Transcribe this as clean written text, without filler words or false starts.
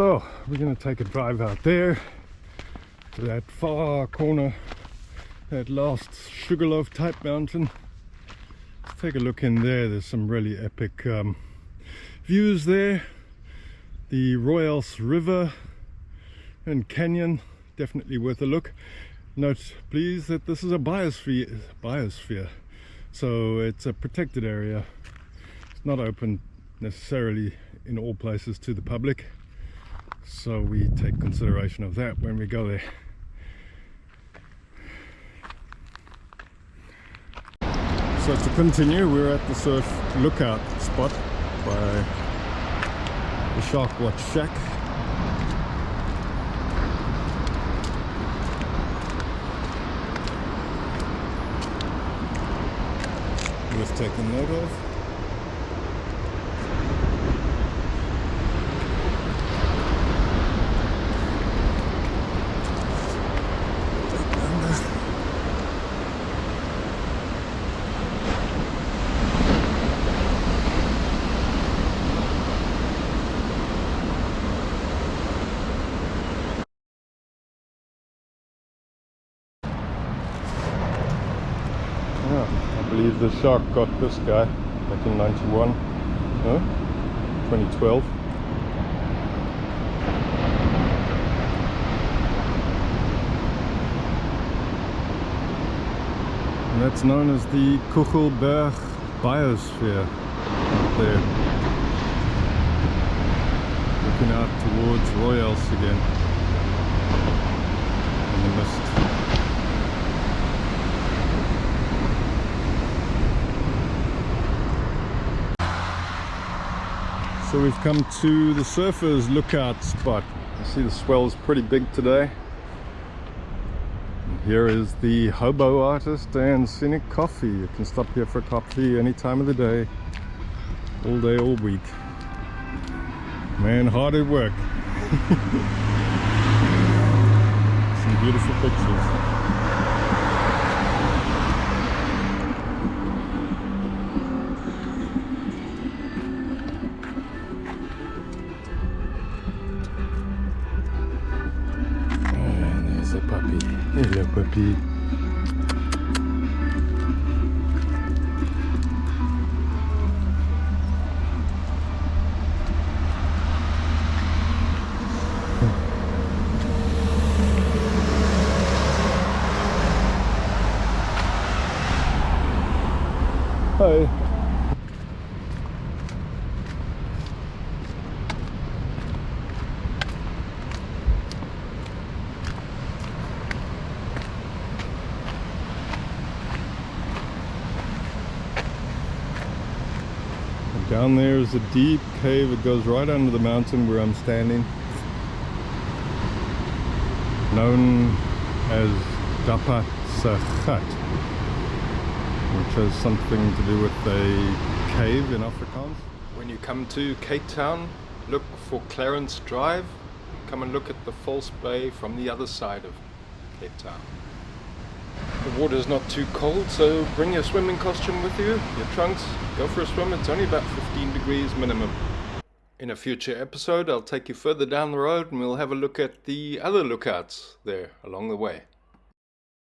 So we're going to take a drive out there to that far corner, that last Sugarloaf type mountain. Let's take a look in there. There's some really epic views there. The Royals River and Canyon, definitely worth a look. Note please that this is a biosphere, so it's a protected area. It's not open necessarily in all places to the public, so we take consideration of that when we go there. So to continue, we're at the surf lookout spot by the Shark Watch Shack. Worth taking note of. I believe the shark got this guy back in 91, no? 2012. And that's known as the Kuchelberg Biosphere up there. Looking out towards Royals again in the mist. So we've come to the surfers lookout spot. You see the swell's pretty big today. And here is the hobo artist and scenic coffee. You can stop here for coffee any time of the day, all day, all week. Man, hard at work. Some beautiful pictures. Hello, puppy. Hi. Down there is a deep cave. It goes right under the mountain where I'm standing, known as Dapa Sachat, which has something to do with a cave in Afrikaans. When you come to Cape Town, look for Clarence Drive. Come and look at the false bay from the other side of Cape Town. The water is not too cold, so bring your swimming costume with you, your trunks, go for a swim. It's only about 15 degrees minimum. In a future episode, I'll take you further down the road and we'll have a look at the other lookouts there along the way.